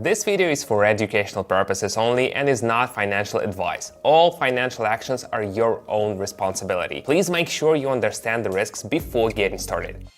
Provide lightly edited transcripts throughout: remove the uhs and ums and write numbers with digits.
This video is for educational purposes only and is not financial advice. All financial actions are your own responsibility. Please make sure you understand the risks before getting started.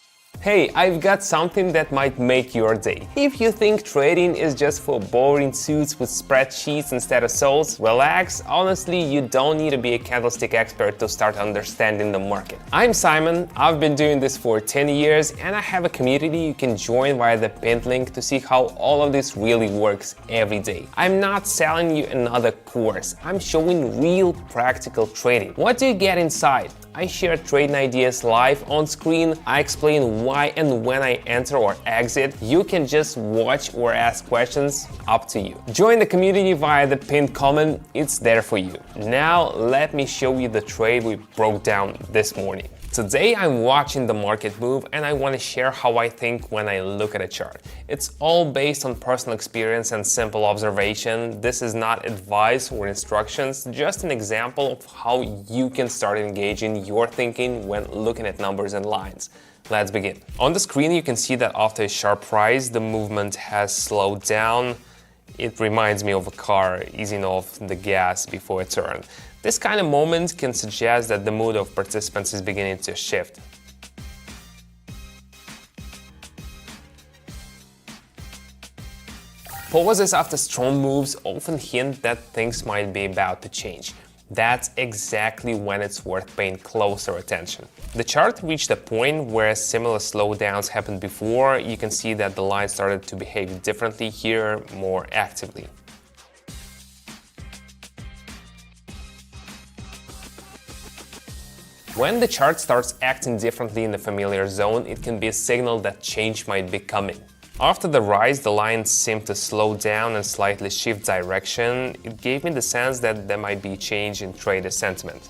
Hey, I've got something that might make your day. If you think trading is just for boring suits with spreadsheets instead of souls, relax. Honestly, you don't need to be a candlestick expert to start understanding the market. I'm Simon, I've been doing this for 10 years and I have a community you can join via the pinned link to see how all of this really works every day. I'm not selling you another course, I'm showing real practical trading. What do you get inside? I share trading ideas live on screen. I explain why and when I enter or exit. You can just watch or ask questions, up to you. Join the community via the pinned comment, it's there for you. Now let me show you the trade we broke down this morning. Today I'm watching the market move and I want to share how I think when I look at a chart. It's all based on personal experience and simple observation. This is not advice or instructions, just an example of how you can start engaging your thinking when looking at numbers and lines. Let's begin. On the screen you can see that after a sharp rise the movement has slowed down. It reminds me of a car easing off the gas before a turn. This kind of moment can suggest that the mood of participants is beginning to shift. Pauses after strong moves often hint that things might be about to change. That's exactly when it's worth paying closer attention. The chart reached a point where similar slowdowns happened before. You can see that the line started to behave differently here, more actively. When the chart starts acting differently in the familiar zone, it can be a signal that change might be coming. After the rise, the line seemed to slow down and slightly shift direction. It gave me the sense that there might be change in trader sentiment.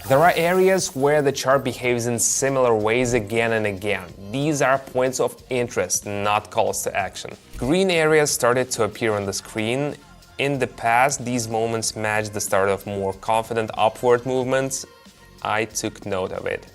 There are areas where the chart behaves in similar ways again and again. These are points of interest, not calls to action. Green areas started to appear on the screen. In the past, these moments matched the start of more confident upward movements. I took note of it.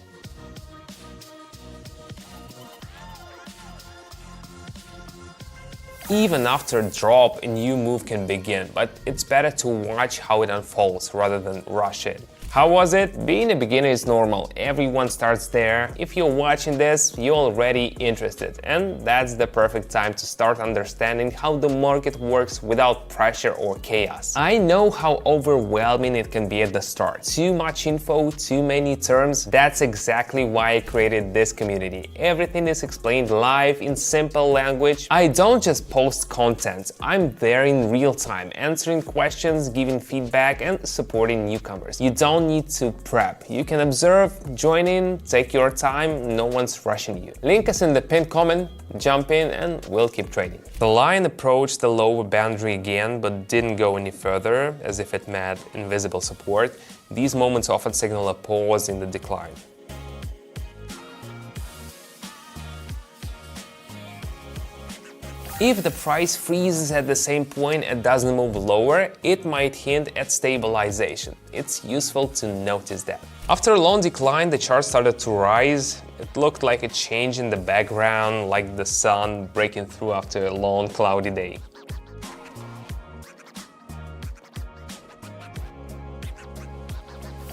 Even after a drop, a new move can begin, but it's better to watch how it unfolds rather than rush it. How was it? Being a beginner is normal. Everyone starts there. If you're watching this, you're already interested, and that's the perfect time to start understanding how the market works without pressure or chaos. I know how overwhelming it can be at the start. Too much info, too many terms. That's exactly why I created this community. Everything is explained live in simple language. I don't just post content. I'm there in real time, answering questions, giving feedback, and supporting newcomers. You don't need to prep. You can observe, join in, take your time, no one's rushing you. Link is in the pinned comment, jump in and we'll keep trading. The line approached the lower boundary again but didn't go any further, as if it met invisible support. These moments often signal a pause in the decline. If the price freezes at the same point and doesn't move lower, it might hint at stabilization. It's useful to notice that. After a long decline, the chart started to rise. It looked like a change in the background, like the sun breaking through after a long cloudy day.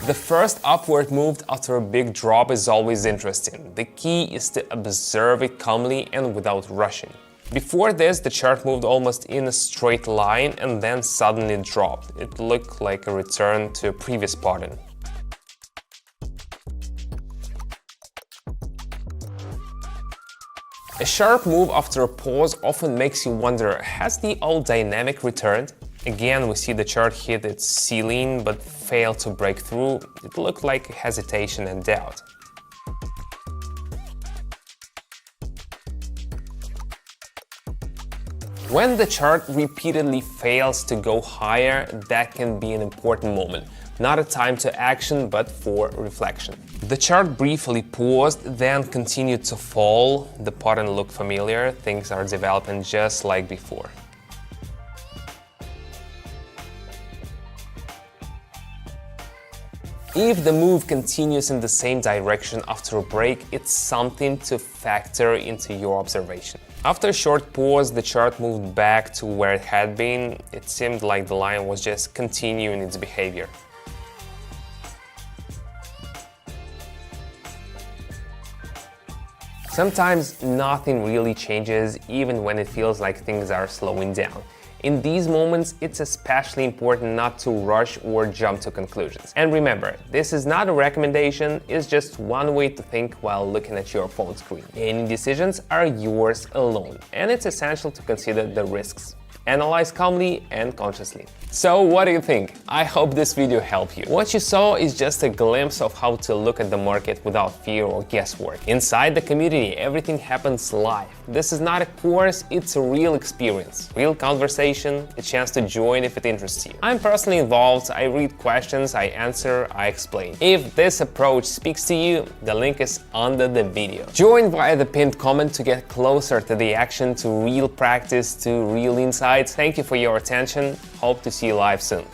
The first upward move after a big drop is always interesting. The key is to observe it calmly and without rushing. Before this, the chart moved almost in a straight line and then suddenly dropped. It looked like a return to a previous pattern. A sharp move after a pause often makes you wonder, has the old dynamic returned? Again, we see the chart hit its ceiling but failed to break through. It looked like hesitation and doubt. When the chart repeatedly fails to go higher, that can be an important moment. Not a time to action, but for reflection. The chart briefly paused, then continued to fall. The pattern looked familiar. Things are developing just like before. If the move continues in the same direction after a break, it's something to factor into your observation. After a short pause, the chart moved back to where it had been. It seemed like the line was just continuing its behavior. Sometimes nothing really changes, even when it feels like things are slowing down. In these moments, it's especially important not to rush or jump to conclusions. And remember, this is not a recommendation, it's just one way to think while looking at your phone screen. Any decisions are yours alone, and it's essential to consider the risks. Analyze calmly and consciously. So what do you think? I hope this video helped you. What you saw is just a glimpse of how to look at the market without fear or guesswork. Inside the community, everything happens live. This is not a course, it's a real experience, real conversation, a chance to join if it interests you. I'm personally involved, I read questions, I answer, I explain. If this approach speaks to you, the link is under the video. Join via the pinned comment to get closer to the action, to real practice, to real insights. Thank you for your attention. Hope to see you live soon.